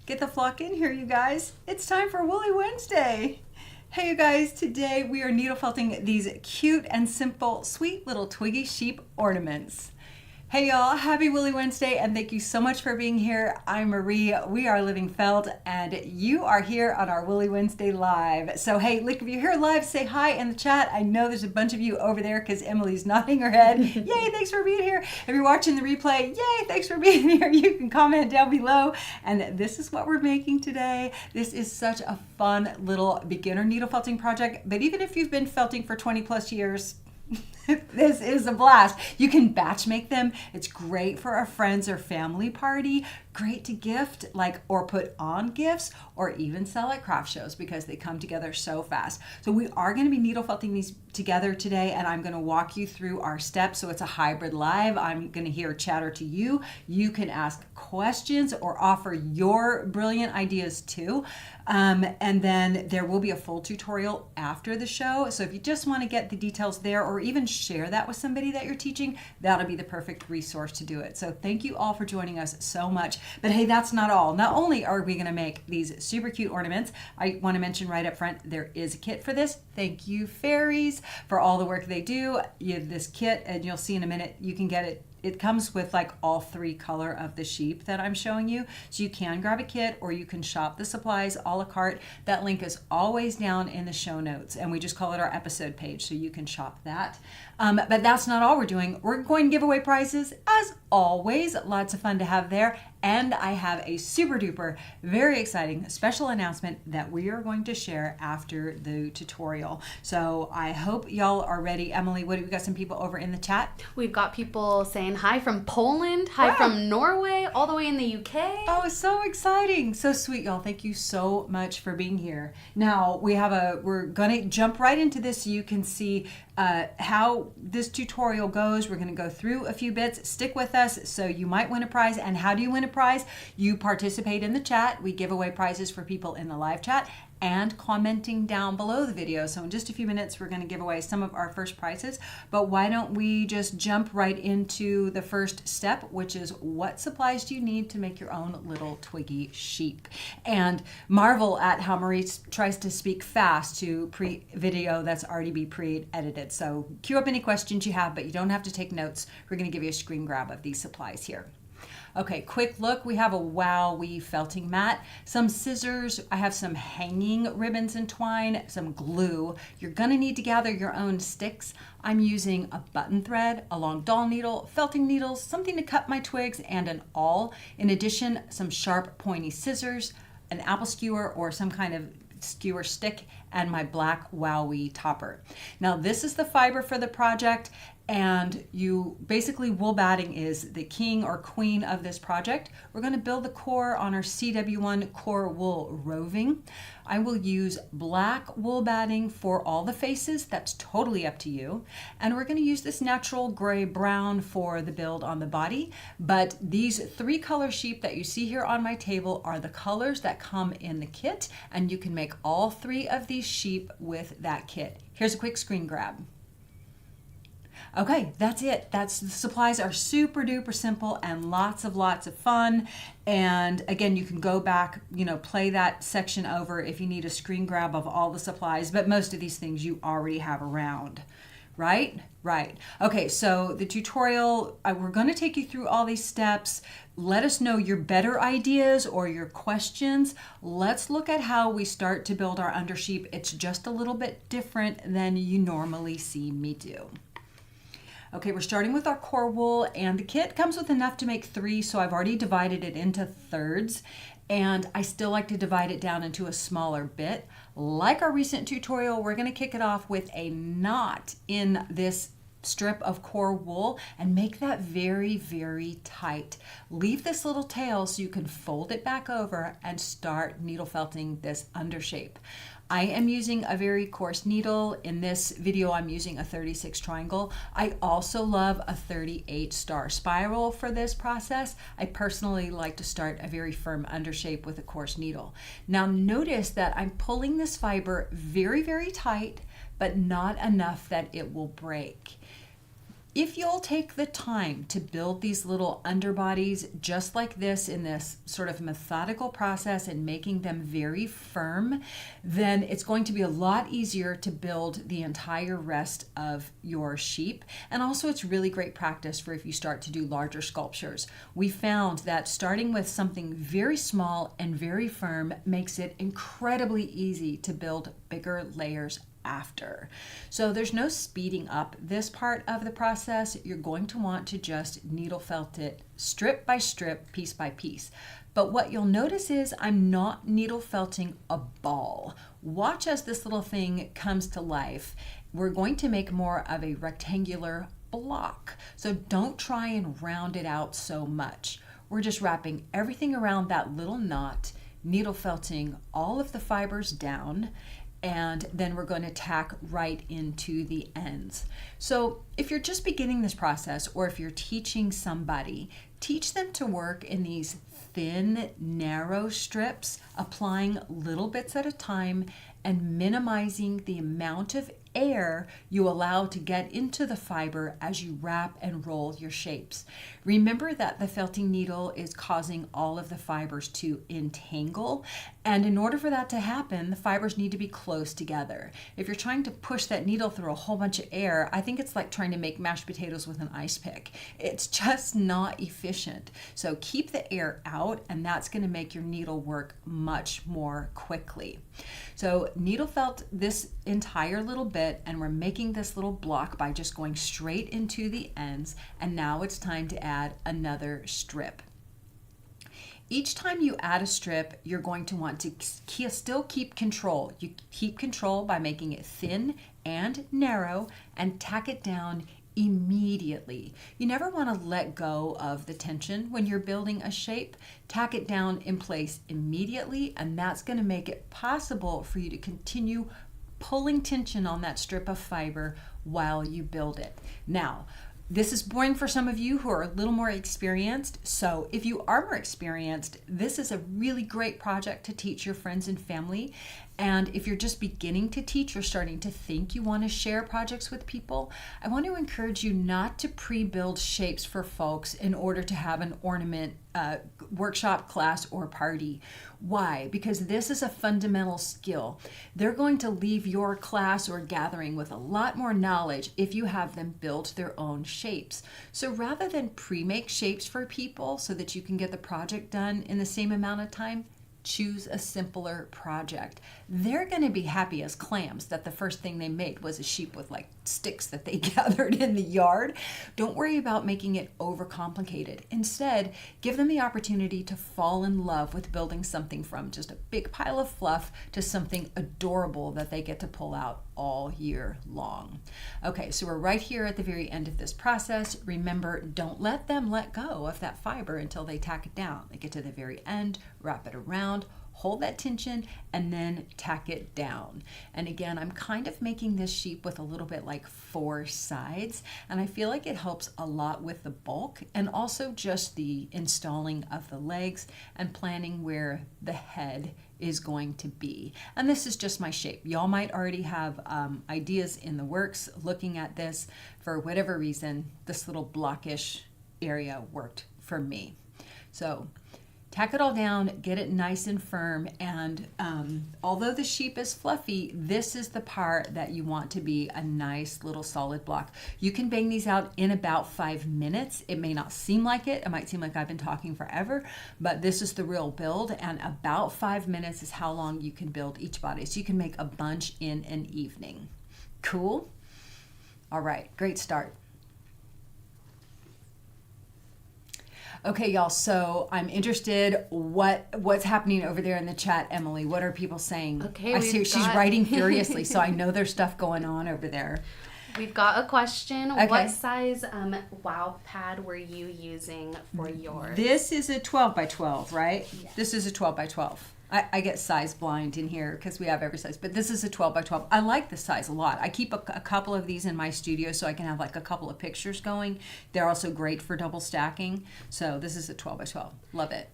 Get the flock in here, you guys. It's time for Woolly Wednesday. Hey, you guys, today we are needle felting these cute and simple, sweet little Twiggy Sheep Ornaments. Hey y'all, happy Woolly Wednesday and thank you so much for being here. I'm Marie, we are LivingFelt and you are here on our Woolly Wednesday Live. So hey, look, if you're here live, say hi in the chat. I know there's a bunch of you over there because Emily's nodding her head. Yay, thanks for being here. If you're watching the replay, yay, thanks for being here. You can comment down below. And this is what we're making today. This is such a fun little beginner needle felting project, but even if you've been felting for 20 plus years, this is a blast. You can batch make them. It's great for a friends or family party. Great to gift, or put on gifts, or even sell at craft shows because they come together so fast. So we are going to be needle felting these together today, and I'm going to walk you through our steps. So it's a hybrid live. I'm going to hear chatter to you. You can ask questions or offer your brilliant ideas too. And then there will be a full tutorial after the show. So if you just want to get the details there or even share that with somebody that you're teaching, that'll be the perfect resource to do it. So thank you all for joining us so much. But hey, that's not all. Not only are we going to make these super cute ornaments, I want to mention right up front, there is a kit for this. Thank you, fairies, for all the work they do. You have this kit, and you'll see in a minute, you can get it. It comes with all three color of the sheep that I'm showing you. So you can grab a kit or you can shop the supplies a la carte. That link is always down in the show notes, and we just call it our episode page, so you can shop that. But that's not all we're doing. We're going to give away prizes as always. Lots of fun to have there. And I have a super duper, very exciting special announcement that we are going to share after the tutorial. So I hope y'all are ready. Emily, what do we got? Some people over in the chat? We've got people saying hi from Poland, hi from Norway, all the way in the UK. Oh, so exciting. So sweet, y'all. Thank you so much for being here. Now we're gonna jump right into this so you can see how this tutorial goes. We're going to go through a few bits. Stick with us so you might win a prize. And how do you win a prize? You participate in the chat. We give away prizes for people in the live chat and commenting down below the video. So in just a few minutes, we're going to give away some of our first prizes. But why don't we just jump right into the first step, which is what supplies do you need to make your own little Twiggy sheep? And marvel at how Marie tries to speak fast to video that's already be pre-edited. So queue up any questions you have, but you don't have to take notes. We're going to give you a screen grab of these supplies here. Okay, quick look. We have a WOOLY felting mat, some scissors. I have some hanging ribbons and twine, some glue. You're gonna need to gather your own sticks. I'm using a button thread, a long doll needle, felting needles, something to cut my twigs, and an awl. In addition, some sharp pointy scissors, an apple skewer or some kind of skewer stick, and my black WOOLY topper. Now this is the fiber for the project, and wool batting is the king or queen of this project. We're going to build the core on our CW1 core wool roving. I will use black wool batting for all the faces. That's totally up to you. And we're going to use this natural gray brown for the build on the body. But these three color sheep that you see here on my table are the colors that come in the kit, and you can make all three of these sheep with that kit. Here's a quick screen grab. Okay, that's it. The supplies are super duper simple and lots of fun. And again, you can go back, play that section over if you need a screen grab of all the supplies, but most of these things you already have around, right? Right. Okay, so the tutorial, we're going to take you through all these steps. Let us know your better ideas or your questions. Let's look at how we start to build our undersheep. It's just a little bit different than you normally see me do. Okay, we're starting with our core wool, and the kit comes with enough to make 3, so I've already divided it into thirds, and I still like to divide it down into a smaller bit. Like our recent tutorial, we're going to kick it off with a knot in this strip of core wool and make that very, very tight. Leave this little tail so you can fold it back over and start needle felting this undershape. I am using a very coarse needle. In this video, I'm using a 36 triangle. I also love a 38 star spiral for this process. I personally like to start a very firm undershape with a coarse needle. Now notice that I'm pulling this fiber very, very tight, but not enough that it will break. if you'll take the time to build these little underbodies just like this in this sort of methodical process and making them very firm, then it's going to be a lot easier to build the entire rest of your sheep. And also it's really great practice for if you start to do larger sculptures. We found that starting with something very small and very firm makes it incredibly easy to build bigger layers after. So there's no speeding up this part of the process. You're going to want to just needle felt it strip by strip, piece by piece. But what you'll notice is I'm not needle felting a ball. Watch as this little thing comes to life. We're going to make more of a rectangular block. So don't try and round it out so much. We're just wrapping everything around that little knot, needle felting all of the fibers down, and then we're going to tack right into the ends. So if you're just beginning this process, or if you're teaching somebody, teach them to work in these thin, narrow strips, applying little bits at a time and minimizing the amount of air you allow to get into the fiber as you wrap and roll your shapes. Remember that the felting needle is causing all of the fibers to entangle, and in order for that to happen, the fibers need to be close together. If you're trying to push that needle through a whole bunch of air, I think it's like trying to make mashed potatoes with an ice pick. It's just not efficient. So keep the air out, and that's going to make your needle work much more quickly. So needle felt this entire little bit, and we're making this little block by just going straight into the ends, and now it's time to add another strip. Each time you add a strip, you're going to want to still keep control. You keep control by making it thin and narrow and tack it down immediately. You never want to let go of the tension when you're building a shape. Tack it down in place immediately, and that's going to make it possible for you to continue pulling tension on that strip of fiber while you build it. Now, this is boring for some of you who are a little more experienced. So if you are more experienced, this is a really great project to teach your friends and family. And if you're just beginning to teach or starting to think you want to share projects with people, I want to encourage you not to pre-build shapes for folks in order to have an ornament workshop, class, or party. Why? Because this is a fundamental skill. They're going to leave your class or gathering with a lot more knowledge if you have them build their own shapes. So rather than pre-make shapes for people so that you can get the project done in the same amount of time, choose a simpler project. They're going to be happy as clams that the first thing they made was a sheep with like sticks that they gathered in the yard. Don't worry about making it overcomplicated. Instead, give them the opportunity to fall in love with building something from just a big pile of fluff to something adorable that they get to pull out all year long. Okay, so we're right here at the very end of this process. Remember, don't let them let go of that fiber until they tack it down. They get to the very end, wrap it around, hold that tension, and then tack it down. And again, I'm kind of making this sheep with a little bit like 4 sides, and I feel like it helps a lot with the bulk and also just the installing of the legs and planning where the head is going to be. And this is just my shape. Y'all might already have ideas in the works. Looking at this, for whatever reason, this little blockish area worked for me. So tack it all down, get it nice and firm, and although the sheep is fluffy, this is the part that you want to be a nice little solid block. You can bang these out in about 5 minutes. It may not seem like it. It might seem like I've been talking forever, but this is the real build, and about 5 minutes is how long you can build each body. So you can make a bunch in an evening. Cool? All right, great start. Okay, y'all, so I'm interested what's happening over there in the chat, Emily. What are people saying? Okay, I see she's writing furiously, so I know there's stuff going on over there. We've got a question. Okay. What size wow pad were you using for yours? This is a 12 by 12, right? Yes. This is a 12 by 12. I get size blind in here because we have every size, but this is a 12 by 12. I like this size a lot. I keep a couple of these in my studio so I can have like a couple of pictures going. They're also great for double stacking. So this is a 12 by 12. Love it.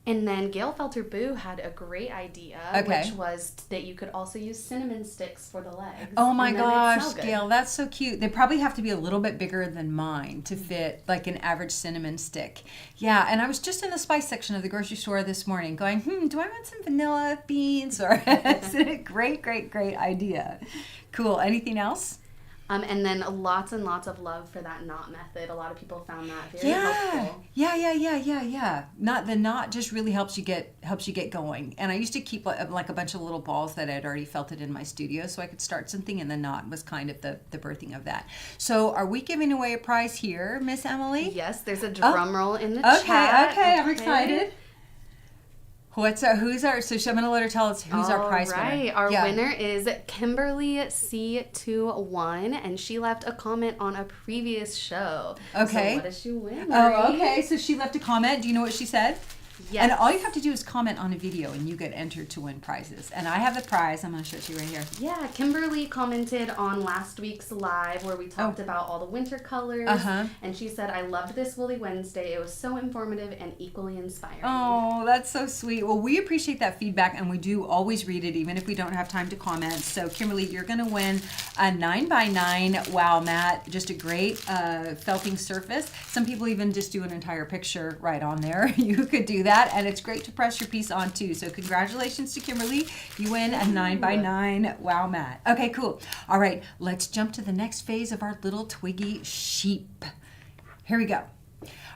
And then Gail Felter Boo had a great idea, which was that you could also use cinnamon sticks for the legs. Oh my gosh, Gail, that's so cute. They probably have to be a little bit bigger than mine to fit like an average cinnamon stick. Yeah, and I was just in the spice section of the grocery store this morning going, do I want some vanilla beans? Or great idea. Cool. Anything else? And then lots and lots of love for that knot method. A lot of people found that very helpful. Yeah. The knot just really helps you get going. And I used to keep like a bunch of little balls that I'd already felted in my studio so I could start something, and the knot was kind of the birthing of that. So are we giving away a prize here, Miss Emily? Yes, there's a drum roll in the chat. Okay, I'm excited. So I'm going to let her tell us who's our prize winner. Our winner is Kimberly C21, and she left a comment on a previous show. Okay. So what does she win, Marie? Oh, okay. So she left a comment. Do you know what she said? Yes. And all you have to do is comment on a video and you get entered to win prizes. And I have the prize. I'm going to show it to you right here. Yeah, Kimberly commented on last week's live where we talked about all the winter colors. And she said, I loved this Woolly Wednesday. It was so informative and equally inspiring. Oh, that's so sweet. Well, we appreciate that feedback, and we do always read it even if we don't have time to comment. So Kimberly, you're going to win a 9x9 wow mat. Just a great felting surface. Some people even just do an entire picture right on there. You could do that. And it's great to press your piece on too. So congratulations to Kimberly. You win a 9x9 wow mat. Okay, cool. All right, let's jump to the next phase of our little Twiggy sheep. Here we go.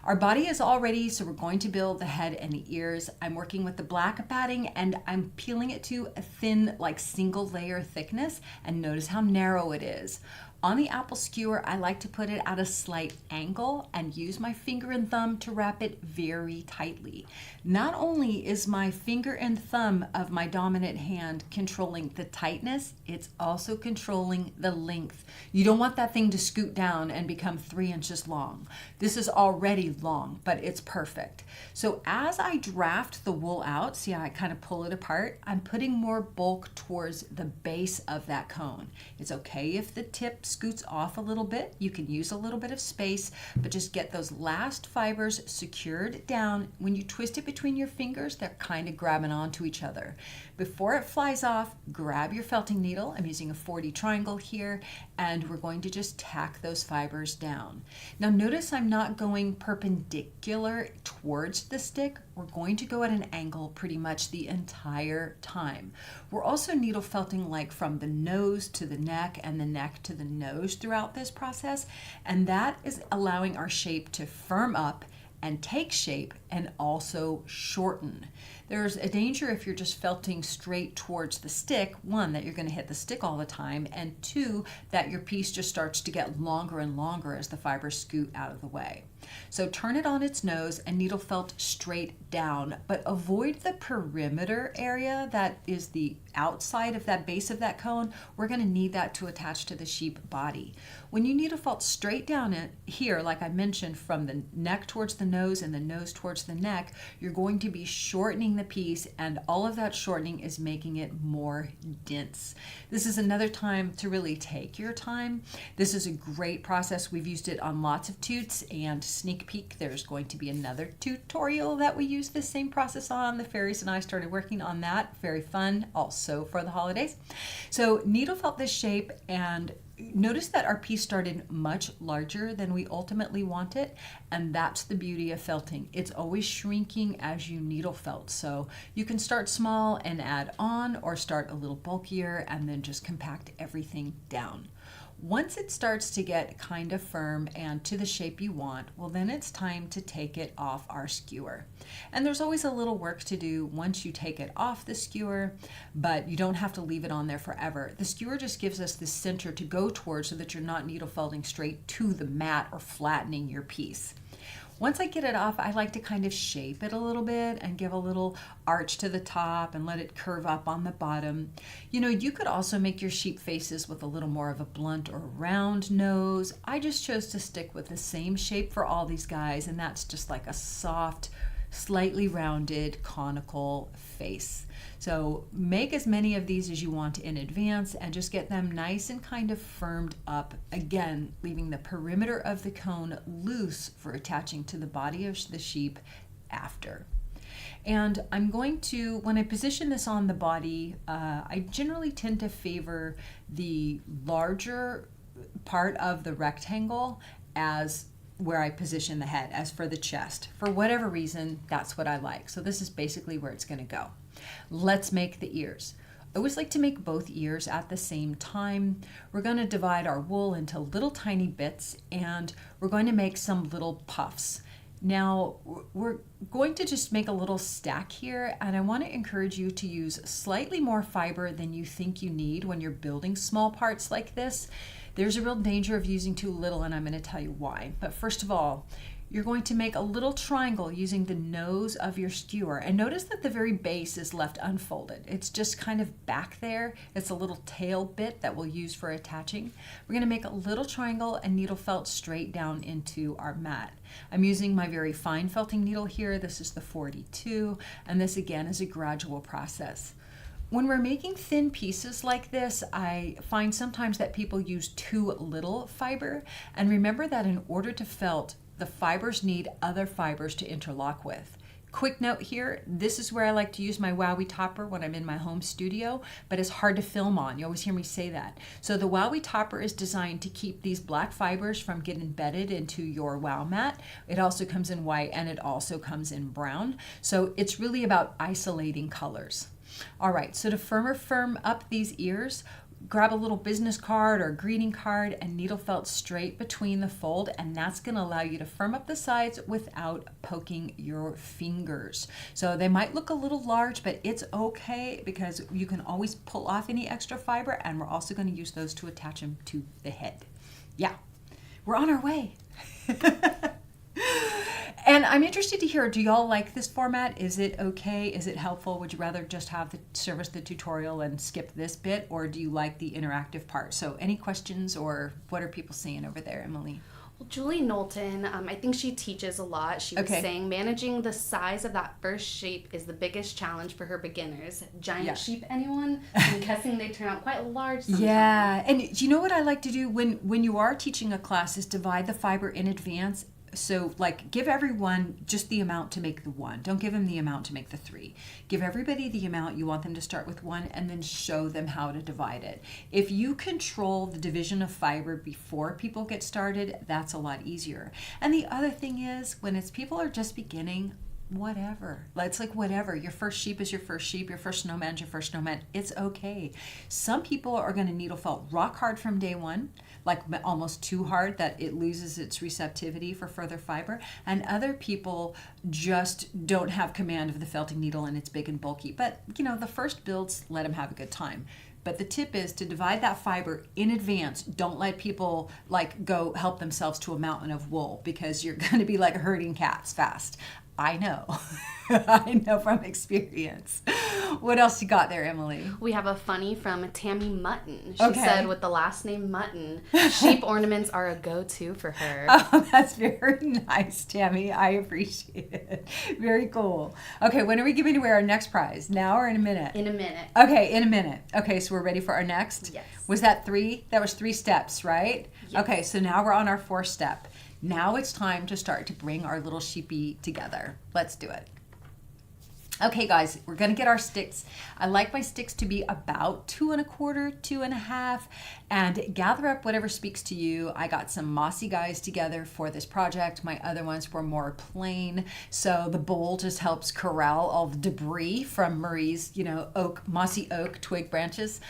Our body is all ready, so we're going to build the head and the ears. I'm working with the black batting, and I'm peeling it to a thin, like single layer thickness, and notice how narrow it is. On the apple skewer, I like to put it at a slight angle and use my finger and thumb to wrap it very tightly. Not only is my finger and thumb of my dominant hand controlling the tightness, it's also controlling the length. You don't want that thing to scoot down and become 3 inches long. This is already long, but it's perfect. So as I draft the wool out, see how I kind of pull it apart? I'm putting more bulk towards the base of that cone. It's okay if the tip scoots off a little bit. You can use a little bit of space, but just get those last fibers secured down. When you twist it between your fingers, they're kind of grabbing onto each other. Before it flies off, grab your felting needle. I'm using a 40 triangle here, and we're going to just tack those fibers down. Now notice I'm not going perpendicular towards the stick. We're going to go at an angle pretty much the entire time. We're also needle felting like from the nose to the neck and the neck to the nose throughout this process, and that is allowing our shape to firm up and take shape and also shorten. There's a danger if you're just felting straight towards the stick, one, that you're going to hit the stick all the time, and two, that your piece just starts to get longer and longer as the fibers scoot out of the way. So turn it on its nose and needle felt straight down, but avoid the perimeter area that is the outside of that base of that cone. We're going to need that to attach to the sheep body. When you needle felt straight down it here, like I mentioned, from the neck towards the nose and the nose towards the neck, you're going to be shortening the piece, and all of that shortening is making it more dense. This is another time to really take your time. This is a great process. We've used it on lots of toots, and sneak peek, there's going to be another tutorial that we use this same process on. The fairies and I started working on that. Very fun, also for the holidays. So needle felt this shape, and notice that our piece started much larger than we ultimately want it, and that's the beauty of felting. It's always shrinking as you needle felt. So you can start small and add on, or start a little bulkier and then just compact everything down. Once it starts to get kind of firm and to the shape you want, well, then it's time to take it off our skewer. And there's always a little work to do once you take it off the skewer, but you don't have to leave it on there forever. The skewer just gives us the center to go towards so that you're not needle felting straight to the mat or flattening your piece. Once I get it off, I like to kind of shape it a little bit and give a little arch to the top and let it curve up on the bottom. You know, you could also make your sheep faces with a little more of a blunt or round nose. I just chose to stick with the same shape for all these guys, and that's just like a soft, slightly rounded, conical face. So make as many of these as you want in advance and just get them nice and kind of firmed up. Again, leaving the perimeter of the cone loose for attaching to the body of the sheep after. And I'm going to, when I position this on the body, I generally tend to favor the larger part of the rectangle as where I position the head, as for the chest. For whatever reason, that's what I like. So this is basically where it's going to go. Let's make the ears. I always like to make both ears at the same time. We're going to divide our wool into little tiny bits, and we're going to make some little puffs. Now, we're going to just make a little stack here, and I want to encourage you to use slightly more fiber than you think you need when you're building small parts like this. There's a real danger of using too little, and I'm going to tell you why. But first of all, you're going to make a little triangle using the nose of your skewer. And notice that the very base is left unfolded. It's just kind of back there. It's a little tail bit that we'll use for attaching. We're going to make a little triangle and needle felt straight down into our mat. I'm using my very fine felting needle here. This is the 42, and this again is a gradual process. When we're making thin pieces like this, I find sometimes that people use too little fiber. And remember that in order to felt, the fibers need other fibers to interlock with. Quick note here, this is where I like to use my Wowie topper when I'm in my home studio, but it's hard to film on. You always hear me say that. So the Wowie topper is designed to keep these black fibers from getting embedded into your wow mat. It also comes in white and it also comes in brown. So it's really about isolating colors. All right, so to firm up these ears, grab a little business card or greeting card and needle felt straight between the fold, and that's going to allow you to firm up the sides without poking your fingers. So they might look a little large, but it's okay because you can always pull off any extra fiber, and we're also going to use those to attach them to the head. Yeah, we're on our way. And I'm interested to hear, do y'all like this format? Is it okay? Is it helpful? Would you rather just have the service the tutorial and skip this bit, or do you like the interactive part? So any questions, or what are people saying over there, Emily? Well, Julie Knowlton, I think she teaches a lot. She was saying managing the size of that first sheep is the biggest challenge for her beginners. Giant sheep, anyone? I'm guessing they turn out quite large sometimes. Yeah, and you know what I like to do when you are teaching a class is divide the fiber in advance. So like give everyone just the amount to make the one. Don't give them the amount to make the three. Give everybody the amount you want them to start with one, and then show them how to divide it. If you control the division of fiber before people get started, that's a lot easier. And the other thing is, when it's people are just beginning, whatever. It's like whatever. Your first sheep is your first sheep. Your first snowman is your first snowman. It's okay. Some people are going to needle felt rock hard from day one, like almost too hard that it loses its receptivity for further fiber. And other people just don't have command of the felting needle and it's big and bulky. But, you know, the first builds, let them have a good time. But the tip is to divide that fiber in advance. Don't let people like go help themselves to a mountain of wool, because you're going to be like herding cats fast. I know. I know from experience. What else you got there, Emily? We have a funny from Tammy Mutton. She said with the last name Mutton, sheep ornaments are a go-to for her. Oh, that's very nice, Tammy. I appreciate it. Very cool. Okay, when are we giving away our next prize? Now or in a minute? In a minute. Okay, in a minute. Okay, so we're ready for our next? Yes. Was that 3? That was 3 steps, right? Yes. Okay, so now we're on our 4th step. Now it's time to start to bring our little sheepy together. Let's do it. Okay, guys, we're going to get our sticks. I like my sticks to be about 2 1/4, 2 1/2, and gather up whatever speaks to you. I got some mossy guys together for this project. My other ones were more plain, so the bowl just helps corral all the debris from Marie's, mossy oak twig branches.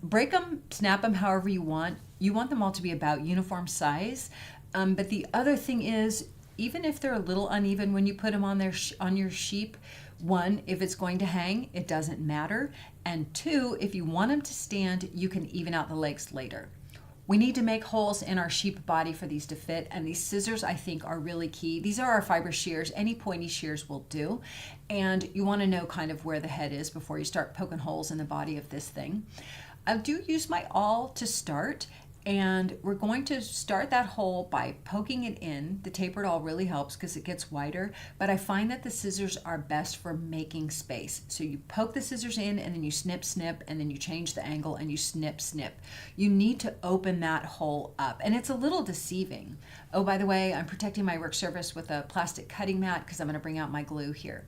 Break them, snap them however you want. You want them all to be about uniform size. But the other thing is, even if they're a little uneven when you put them on your sheep, 1, if it's going to hang, it doesn't matter. And 2, if you want them to stand, you can even out the legs later. We need to make holes in our sheep body for these to fit, and these scissors, I think, are really key. These are our fiber shears. Any pointy shears will do. And you want to know kind of where the head is before you start poking holes in the body of this thing. I do use my awl to start. And we're going to start that hole by poking it in. The tapered awl really helps because it gets wider, but I find that the scissors are best for making space. So you poke the scissors in, and then you snip, snip, and then you change the angle and you snip, snip. You need to open that hole up, and it's a little deceiving. Oh, by the way, I'm protecting my work surface with a plastic cutting mat because I'm going to bring out my glue here.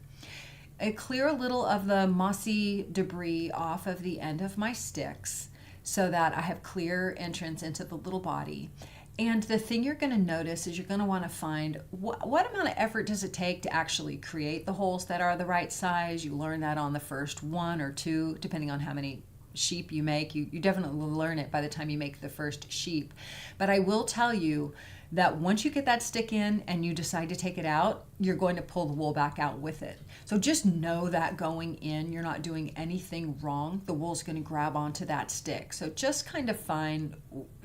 I clear a little of the mossy debris off of the end of my sticks so that I have clear entrance into the little body. And the thing you're going to notice is you're going to want to find what amount of effort does it take to actually create the holes that are the right size. You learn that on the first one or two, depending on how many sheep you make. You definitely will learn it by the time you make the first sheep. But I will tell you that once you get that stick in and you decide to take it out, you're going to pull the wool back out with it. So just know that going in, you're not doing anything wrong. The wool's going to grab onto that stick. So just kind of find,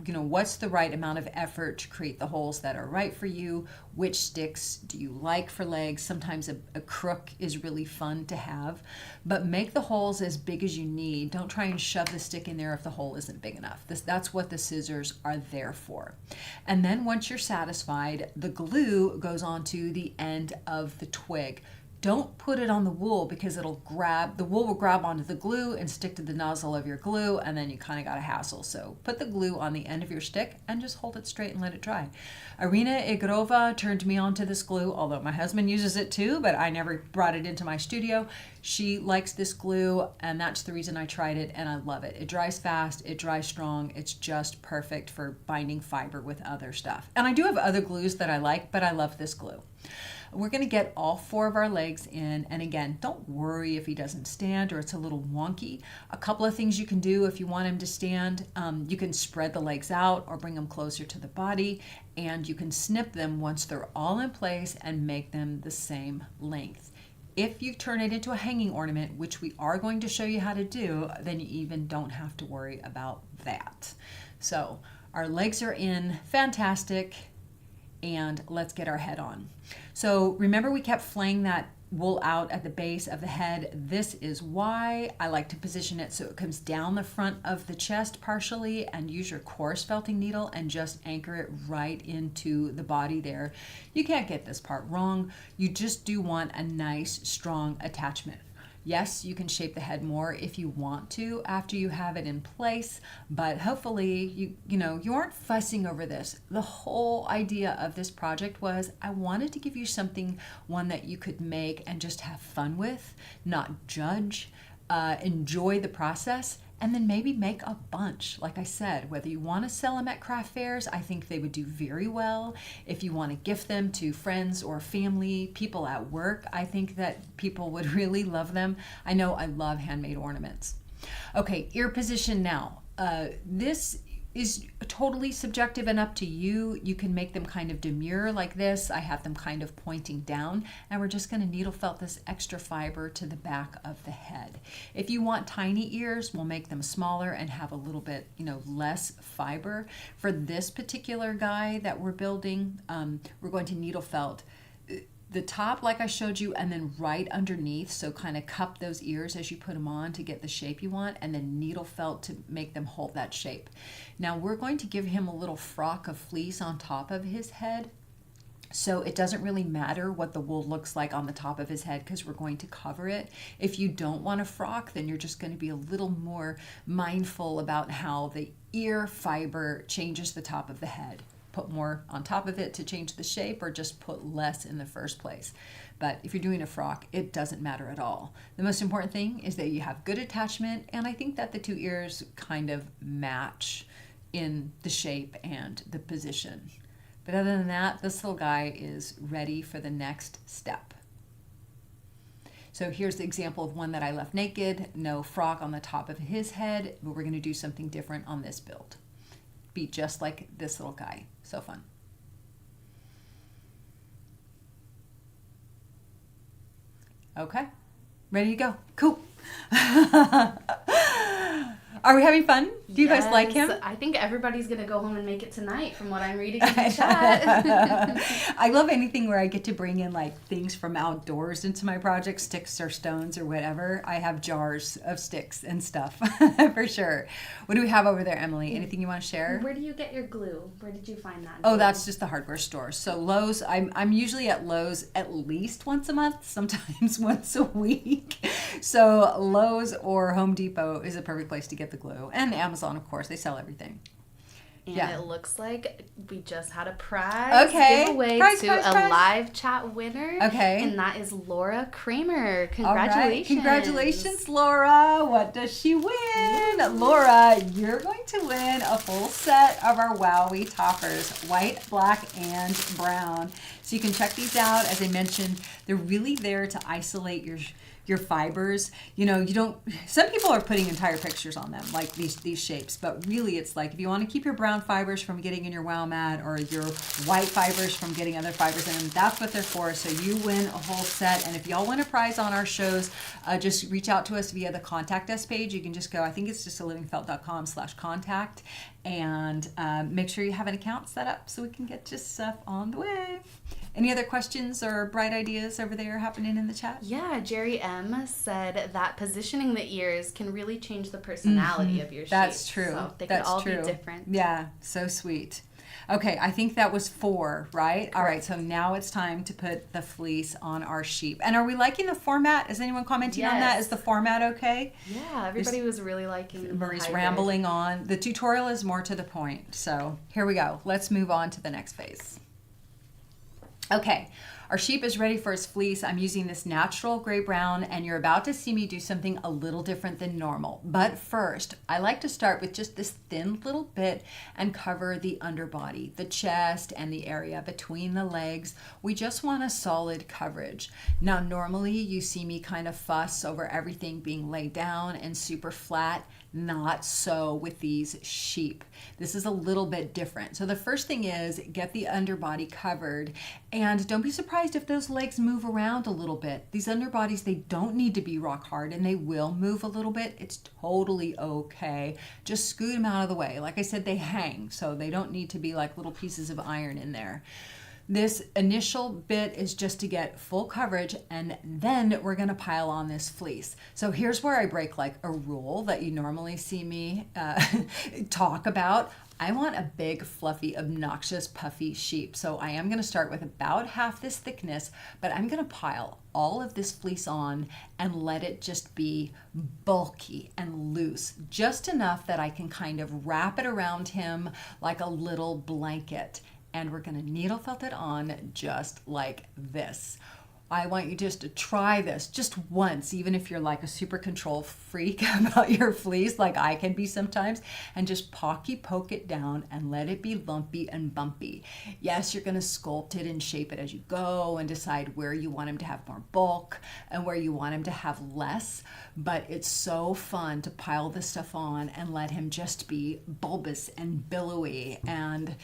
what's the right amount of effort to create the holes that are right for you. Which sticks do you like for legs? Sometimes a crook is really fun to have, but make the holes as big as you need. Don't try and shove the stick in there if the hole isn't big enough. That's what the scissors are there for. And then once you're satisfied, the glue goes onto the end of the twig. Don't put it on the wool because the wool will grab onto the glue and stick to the nozzle of your glue, and then you kind of got a hassle. So put the glue on the end of your stick and just hold it straight and let it dry. Irina Igorova turned me on to this glue, although my husband uses it too, but I never brought it into my studio. She likes this glue, and that's the reason I tried it, and I love it. It dries fast, it dries strong. It's just perfect for binding fiber with other stuff. And I do have other glues that I like, but I love this glue. We're going to get all 4 of our legs in, and again, don't worry if he doesn't stand or it's a little wonky. A couple of things you can do if you want him to stand. You can spread the legs out or bring them closer to the body, and you can snip them once they're all in place and make them the same length. If you turn it into a hanging ornament, which we are going to show you how to do, then you even don't have to worry about that. So our legs are in, fantastic. And let's get our head on. So remember, we kept flaying that wool out at the base of the head. This is why I like to position it so it comes down the front of the chest partially, and use your coarse felting needle and just anchor it right into the body there. You can't get this part wrong. You just do want a nice, strong attachment. Yes, you can shape the head more if you want to after you have it in place, but hopefully you aren't fussing over this. The whole idea of this project was I wanted to give you one that you could make and just have fun with, not judge, enjoy the process, and then maybe make a bunch. Like I said, whether you want to sell them at craft fairs, I think they would do very well. If you want to gift them to friends or family, people at work, I think that people would really love them. I know I love handmade ornaments. Okay, ear position now. This is totally subjective and up to you. You can make them kind of demure like this. I have them kind of pointing down, and we're just going to needle felt this extra fiber to the back of the head. If you want tiny ears, we'll make them smaller and have a little bit, less fiber. For this particular guy that we're building, we're going to needle felt the top like I showed you, and then right underneath, so kind of cup those ears as you put them on to get the shape you want, and then needle felt to make them hold that shape. Now we're going to give him a little frock of fleece on top of his head, so it doesn't really matter what the wool looks like on the top of his head because we're going to cover it. If you don't want a frock, then you're just going to be a little more mindful about how the ear fiber changes the top of the head. Put more on top of it to change the shape, or just put less in the first place. But if you're doing a frock, it doesn't matter at all. The most important thing is that you have good attachment, and I think that the 2 ears kind of match in the shape and the position. But other than that, this little guy is ready for the next step. So here's the example of one that I left naked, no frock on the top of his head, but we're going to do something different on this build. Be just like this little guy. So fun. Okay, ready to go. Cool. Are we having fun? Do you guys like him? I think everybody's going to go home and make it tonight from what I'm reading in the chat. I love anything where I get to bring in like things from outdoors into my project, sticks or stones or whatever. I have jars of sticks and stuff for sure. What do we have over there, Emily? Anything you want to share? Where do you get your glue? Where did you find that? Oh, that's just the hardware store. So Lowe's, I'm usually at Lowe's at least once a month, sometimes once a week. So Lowe's or Home Depot is a perfect place to get the glue. And Amazon, of course, they sell everything. And it looks like we just had a prize giveaway prize. live chat winner. Okay. And that is Laura Kramer. Congratulations. All right. Congratulations, Laura. What does she win? Ooh. Laura, you're going to win a full set of our WOWY toppers, white, black, and brown. So you can check these out. As I mentioned, they're really there to isolate your fibers. You know, some people are putting entire pictures on them, like these shapes, but really it's like if you want to keep your brown fibers from getting in your WOW mat or your white fibers from getting other fibers in them, that's what they're for. So you win a whole set. And if y'all win a prize on our shows, just reach out to us via the contact us page. You can just go, I think it's just livingfelt.com/contact, and make sure you have an account set up so we can get just stuff on the way. Any other questions or bright ideas over there happening in the chat? Yeah, Jerry M said that positioning the ears can really change the personality of your sheep. That's true. So they can all be different. Yeah, so sweet. Okay, I think that was 4, right? Correct. All right, so now it's time to put the fleece on our sheep. And are we liking the format? Is anyone commenting on that? Is the format okay? Yeah, everybody was really liking Marie's rambling on. The tutorial is more to the point. So here we go. Let's move on to the next phase. Okay, our sheep is ready for his fleece. I'm using this natural gray brown, and you're about to see me do something a little different than normal. But first, I like to start with just this thin little bit and cover the underbody, the chest, and the area between the legs. We just want a solid coverage. Now, normally you see me kind of fuss over everything being laid down and super flat. Not so with these sheep. This is a little bit different. So the first thing is get the underbody covered, and don't be surprised if those legs move around a little bit. These underbodies, they don't need to be rock hard, and they will move a little bit. It's totally okay. Just scoot them out of the way. Like I said, they hang, so they don't need to be like little pieces of iron in there. This initial bit is just to get full coverage, and then we're going to pile on this fleece. So here's where I break like a rule that you normally see me talk about. I want a big, fluffy, obnoxious, puffy sheep. So I am going to start with about half this thickness, but I'm going to pile all of this fleece on and let it just be bulky and loose, just enough that I can kind of wrap it around him like a little blanket. And we're going to needle felt it on just like this. I want you just to try this just once, even if you're like a super control freak about your fleece, like I can be sometimes, and just poke it down and let it be lumpy and bumpy. Yes, you're going to sculpt it and shape it as you go and decide where you want him to have more bulk and where you want him to have less, but it's so fun to pile this stuff on and let him just be bulbous and billowy and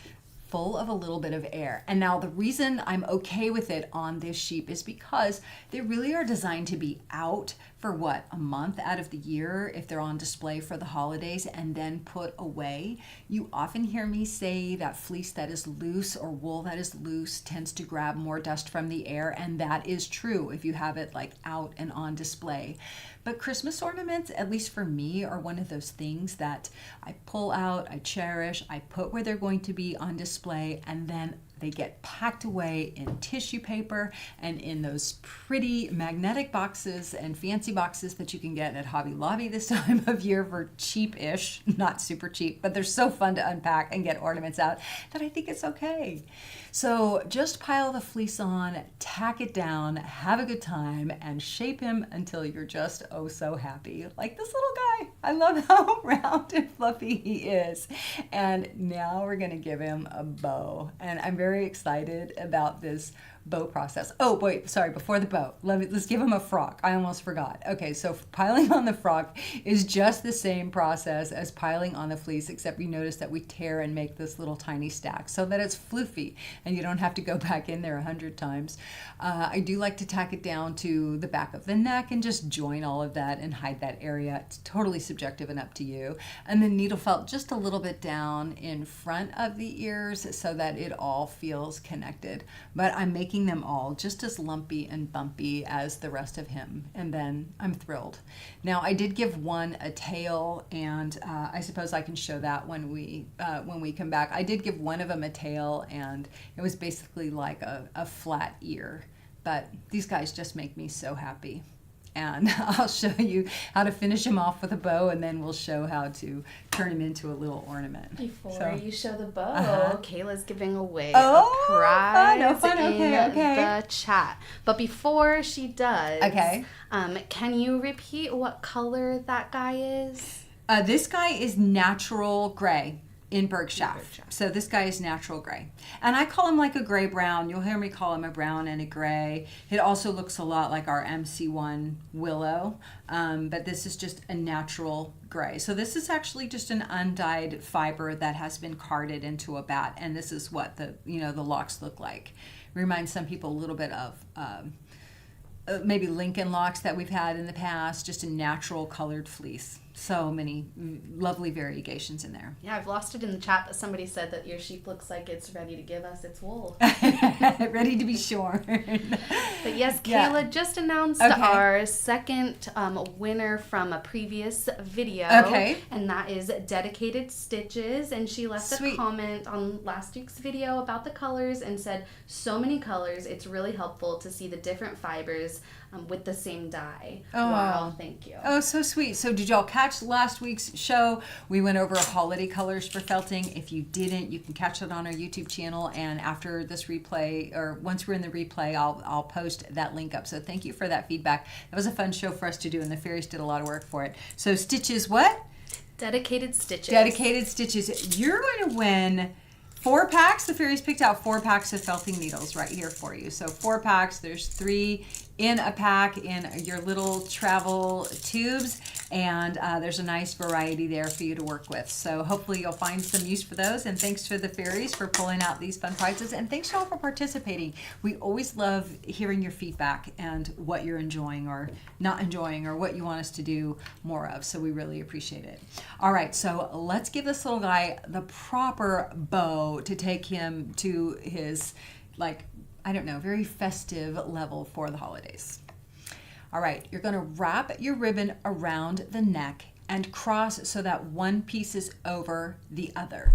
full of a little bit of air. And now the reason I'm okay with it on this sheep is because they really are designed to be out for what, a month out of the year if they're on display for the holidays and then put away. You often hear me say that fleece that is loose or wool that is loose tends to grab more dust from the air, and that is true if you have it like out and on display. But Christmas ornaments, at least for me, are one of those things that I pull out, I cherish, I put where they're going to be on display, and then they get packed away in tissue paper and in those pretty magnetic boxes and fancy boxes that you can get at Hobby Lobby this time of year for cheap-ish, not super cheap, but they're so fun to unpack and get ornaments out that I think it's okay. So just pile the fleece on, tack it down, have a good time, and shape him until you're just oh so happy. Like this little guy. I love how round and fluffy he is. And now we're gonna give him a bow. And I'm very excited about this bow process. Oh, wait, sorry, before the bow, let's give him a frock. I almost forgot. Okay, so piling on the frock is just the same process as piling on the fleece, except you notice that we tear and make this little tiny stack so that it's floofy and you don't have to go back in there 100 times. I do like to tack it down to the back of the neck and just join all of that and hide that area. It's totally subjective and up to you. And then needle felt just a little bit down in front of the ears so that it all feels connected. But I'm making them all just as lumpy and bumpy as the rest of him, and then I'm thrilled. Now I did give one a tail, and I suppose I can show that when we come back. I did give one of them a tail, and it was basically like a flat ear, but these guys just make me so happy. and I'll show you how to finish him off with a bow, and then we'll show how to turn him into a little ornament. Before you show the bow, Kayla's giving away a fun. prize Okay. the chat. But before she does, okay, can you repeat what color that guy is? This guy is natural gray. In Bergschaft. So this guy is natural gray. And I call him like a gray brown. You'll hear me call him a brown and a gray. It also looks a lot like our MC1 Willow, but this is just a natural gray. So this is actually just an undyed fiber that has been carded into a bat, and this is what the locks look like. Reminds some people a little bit of maybe Lincoln locks that we've had in the past, just a natural colored fleece. So many lovely variegations in there. Yeah, I've lost it in the chat that somebody said that your sheep looks like it's ready to give us its wool. Ready to be shorn. But yes, Kayla just announced our second winner from a previous video. Okay. And that is Dedicated Stitches. And she left a comment on last week's video about the colors and said, so many colors, it's really helpful to see the different fibers with the same dye. Oh, wow, thank you. Oh, so sweet. So did y'all catch last week's show? We went over holiday colors for felting. If you didn't, you can catch it on our YouTube channel, and after this replay, or once we're in the replay, I'll post that link up. So thank you for that feedback. That was a fun show for us to do, and the fairies did a lot of work for it. So Stitches what? Dedicated Stitches. Dedicated Stitches. You're going to win 4 packs. The fairies picked out 4 packs of felting needles right here for you. So 4 packs. There's 3 in a pack in your little travel tubes, and there's a nice variety there for you to work with. So hopefully you'll find some use for those, and thanks to the fairies for pulling out these fun prizes, and thanks y'all for participating. We always love hearing your feedback and what you're enjoying or not enjoying, or what you want us to do more of, so we really appreciate it. All right, so let's give this little guy the proper bow to take him to his, very festive level for the holidays. All right, you're going to wrap your ribbon around the neck and cross so that one piece is over the other.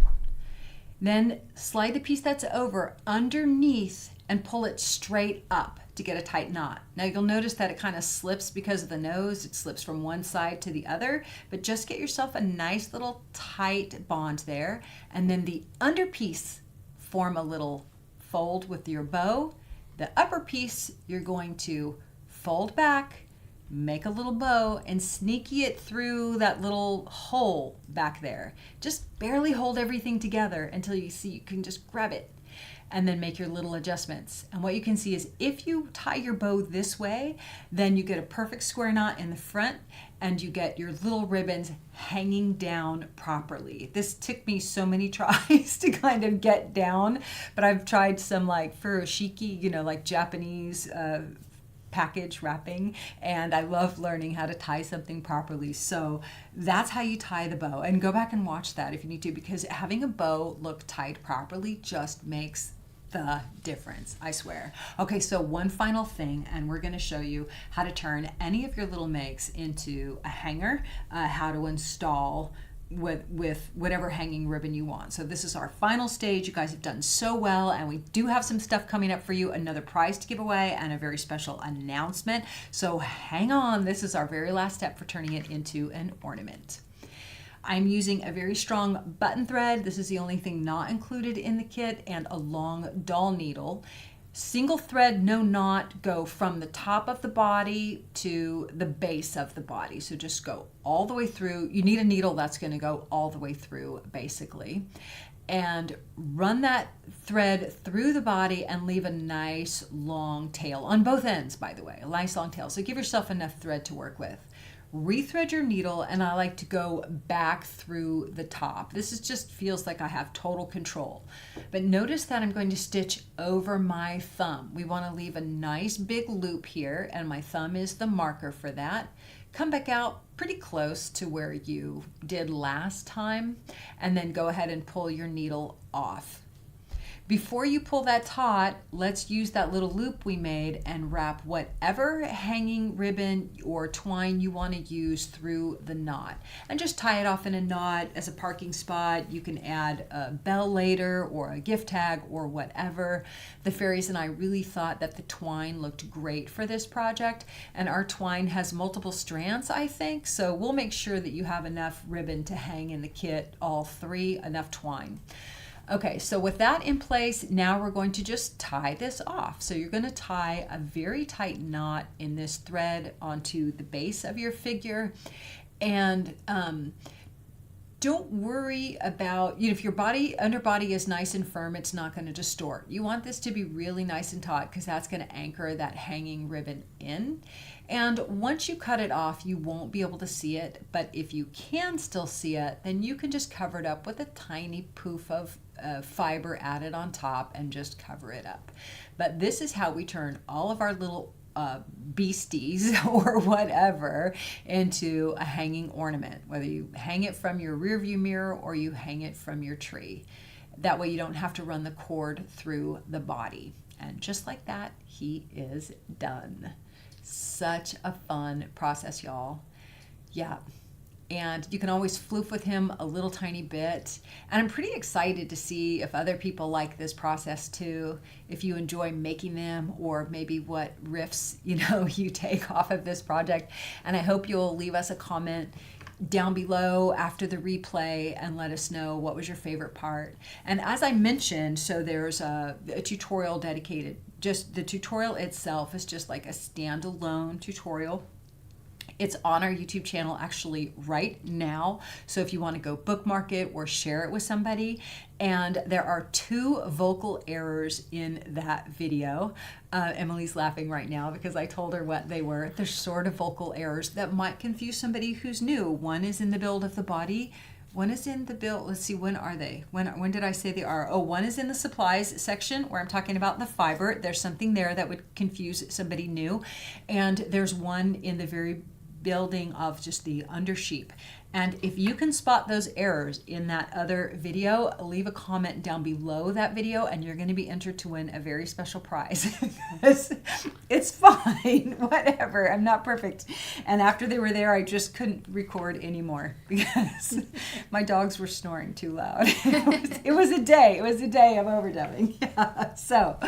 Then slide the piece that's over underneath and pull it straight up to get a tight knot. Now you'll notice that it kind of slips because of the nose. It slips from one side to the other, but just get yourself a nice little tight bond there. And then the under piece, form a little fold with your bow. The upper piece, you're going to fold back, make a little bow, and sneaky it through that little hole back there. Just barely hold everything together until you see you can just grab it, and then make your little adjustments. And what you can see is if you tie your bow this way, then you get a perfect square knot in the front, and you get your little ribbons hanging down properly. This took me so many tries to kind of get down, but I've tried some like furoshiki, like Japanese package wrapping, and I love learning how to tie something properly. So that's how you tie the bow, and go back and watch that if you need to, because having a bow look tied properly just makes the difference, I swear. Okay, so one final thing, and we're going to show you how to turn any of your little makes into a hanger, how to install with whatever hanging ribbon you want. So this is our final stage. You guys have done so well, and we do have some stuff coming up for you, another prize to give away and a very special announcement. So hang on, this is our very last step for turning it into an ornament. I'm using a very strong button thread. This is the only thing not included in the kit, and a long doll needle. Single thread, no knot, go from the top of the body to the base of the body. So just go all the way through. You need a needle that's going to go all the way through, basically. And run that thread through the body and leave a nice long tail on both ends, by the way, a nice long tail. So give yourself enough thread to work with. Rethread your needle, and I like to go back through the top. This is just feels like I have total control. But notice that I'm going to stitch over my thumb. We want to leave a nice big loop here, and my thumb is the marker for that. Come back out pretty close to where you did last time, and then go ahead and pull your needle off. Before you pull that taut, let's use that little loop we made and wrap whatever hanging ribbon or twine you want to use through the knot. And just tie it off in a knot as a parking spot. You can add a bell later or a gift tag or whatever. The fairies and I really thought that the twine looked great for this project, and our twine has multiple strands, I think, so we'll make sure that you have enough ribbon to hang in the kit, all three, enough twine. Okay, so with that in place, now we're going to just tie this off. So you're going to tie a very tight knot in this thread onto the base of your figure. And don't worry about, if your underbody is nice and firm, it's not going to distort. You want this to be really nice and taut because that's going to anchor that hanging ribbon in. And once you cut it off, you won't be able to see it. But if you can still see it, then you can just cover it up with a tiny poof of fiber added on top and just cover it up. But this is how we turn all of our little beasties or whatever into a hanging ornament, whether you hang it from your rear view mirror or you hang it from your tree. That way you don't have to run the cord through the body. And just like that, he is done. Such a fun process, y'all. Yeah. And you can always floof with him a little tiny bit. And I'm pretty excited to see if other people like this process too, if you enjoy making them, or maybe what riffs, you take off of this project. And I hope you'll leave us a comment down below after the replay and let us know what was your favorite part. And as I mentioned, so there's a tutorial dedicated. Just the tutorial itself is just like a standalone tutorial. It's on our YouTube channel actually right now. So if you want to go bookmark it or share it with somebody. And there are 2 vocal errors in that video. Emily's laughing right now because I told her what they were. They're sort of vocal errors that might confuse somebody who's new. One is in the build of the body. One is in the build, let's see, when are they? When did I say they are? Oh, one is in the supplies section where I'm talking about the fiber. There's something there that would confuse somebody new. And there's one in the very building of just the undersheep. And if you can spot those errors in that other video, leave a comment down below that video and you're going to be entered to win a very special prize. It's fine, whatever. I'm not perfect. And after they were there, I just couldn't record anymore because my dogs were snoring too loud. It was a day. It was a day of overdubbing. Yeah. So,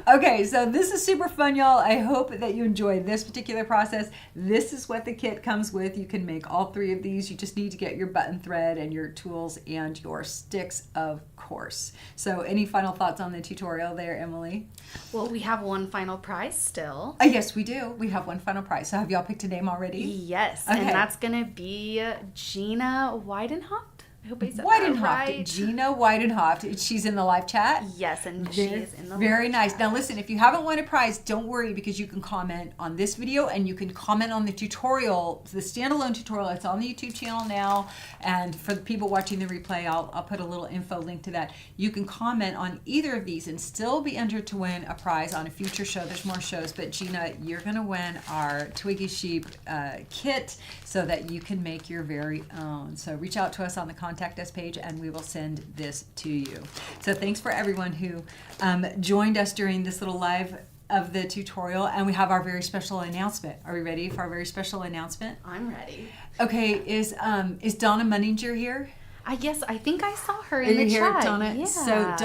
okay, so this is super fun, y'all. I hope that you enjoy this particular process. This is what the kit comes with. You can make all 3 of these. You just need to get your button thread and your tools and your sticks, of course. So any final thoughts on the tutorial there, Emily? Well, we have one final prize still. Yes, we do. We have one final prize. So have y'all picked a name already? Yes, okay. And that's going to be Gina Weidenhoft. I hope I said Weidenhoft. that right. Gina Weidenhoft. She's in the live chat? Yes, and she is in the very live nice. chat. Now listen, if you haven't won a prize, don't worry because you can comment on this video and you can comment on the tutorial, the standalone tutorial. It's on the YouTube channel now. And for the people watching the replay, I'll put a little info link to that. You can comment on either of these and still be entered to win a prize on a future show. There's more shows, but Gina, you're going to win our Twiggy Sheep kit so that you can make your very own. So reach out to us on the Contact Us page and we will send this to you. So thanks for everyone who joined us during this little live of the tutorial, and we have our very special announcement. Are we ready for our very special announcement? I'm ready. Okay, is Donna Munninger here? Yes, I think I saw her in the here, chat. Donna? Yeah. So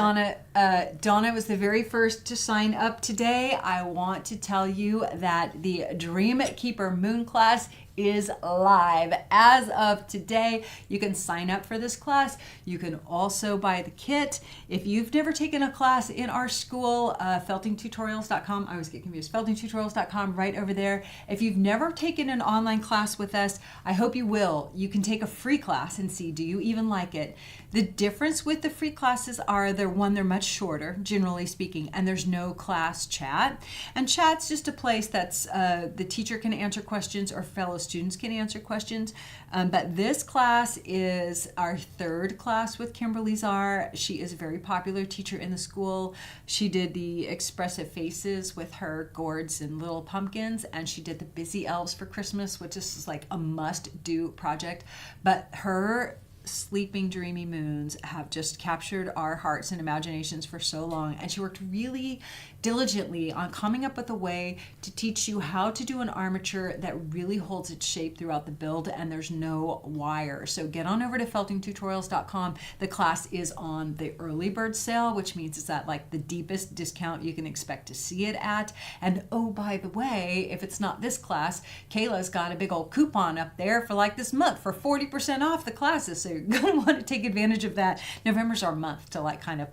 Donna was the very first to sign up today. I want to tell you that the Dream Keeper Moon class is live as of today. You can sign up for this class. You can also buy the kit. If you've never taken a class in our school, feltingtutorials.com, I always get confused, feltingtutorials.com, right over there. If you've never taken an online class with us, I hope you will. You can take a free class and see, do you even like it? The difference with the free classes are they're much shorter, generally speaking, and there's no class chat. And chat's just a place that's the teacher can answer questions or fellow students can answer questions. But this class is our 3rd class with Kimberly Czar. She is a very popular teacher in the school. She did the expressive faces with her gourds and little pumpkins, and she did the busy elves for Christmas, which is like a must-do project. But her sleeping dreamy moons have just captured our hearts and imaginations for so long, and she worked really diligently on coming up with a way to teach you how to do an armature that really holds its shape throughout the build and there's no wire. So get on over to feltingtutorials.com. The class is on the early bird sale, which means it's at like the deepest discount you can expect to see it at. And oh, by the way, if it's not this class, Kayla's got a big old coupon up there for like this month for 40% off the classes. So you're gonna want to take advantage of that. November's our month to like kind of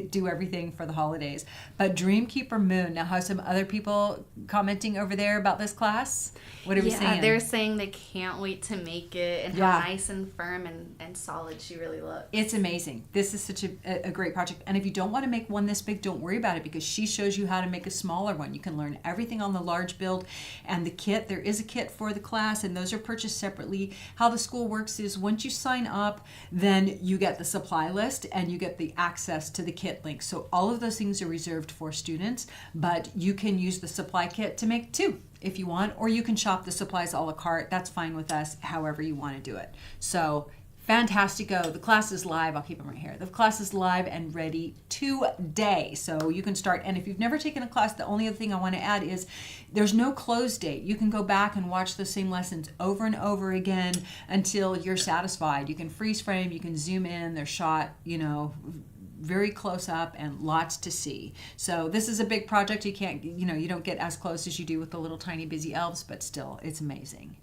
do everything for the holidays. But Dreamkeeper Moon, now have some other people commenting over there about this class? What are we saying? They're saying they can't wait to make it and how nice and firm and solid she really looks. It's amazing. This is such a great project. And if you don't want to make one this big, don't worry about it, because she shows you how to make a smaller one. You can learn everything on the large build and the kit. There is a kit for the class, and those are purchased separately. How the school works is once you sign up, then you get the supply list and you get the access to the kit link. So all of those things are reserved for students, but you can use the supply kit to make two if you want, or you can shop the supplies a la carte. That's fine with us, however you want to do it. So fantastico. The class is live. I'll keep them right here. The class is live and ready today. So you can start. And if you've never taken a class, the only other thing I want to add is there's no close date. You can go back and watch the same lessons over and over again until you're satisfied. You can freeze frame, you can zoom in, they're shot, very close up and lots to see. So this is a big project. You can't, you don't get as close as you do with the little tiny busy elves, but still, it's amazing.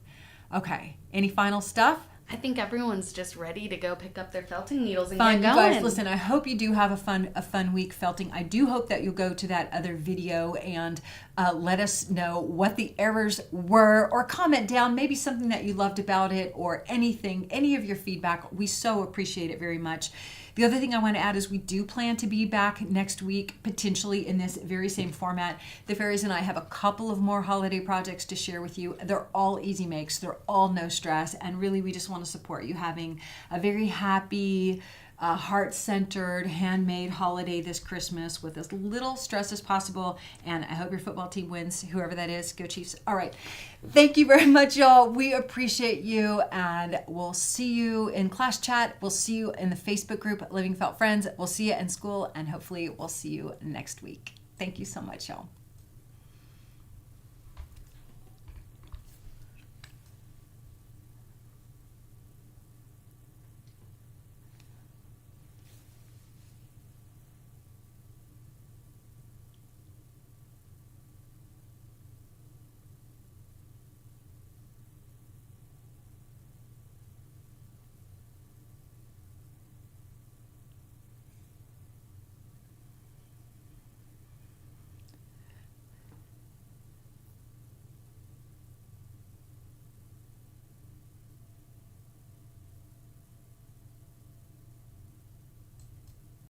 Okay, any final stuff? I think everyone's just ready to go pick up their felting needles and get going. You guys, listen, I hope you do have a fun week felting. I do hope that you'll go to that other video and let us know what the errors were, or comment down maybe something that you loved about it, or anything, any of your feedback. We so appreciate it very much. The other thing I want to add is we do plan to be back next week, potentially in this very same format. The fairies and I have a couple of more holiday projects to share with you. They're all easy makes. They're all no stress. And really, we just want to support you having a very happy, heart-centered, handmade holiday this Christmas with as little stress as possible. And I hope your football team wins, whoever that is. Go Chiefs. All right. Thank you very much, y'all. We appreciate you, and we'll see you in class chat. We'll see you in the Facebook group, LivingFelt Friends. We'll see you in school, and hopefully we'll see you next week. Thank you so much, y'all.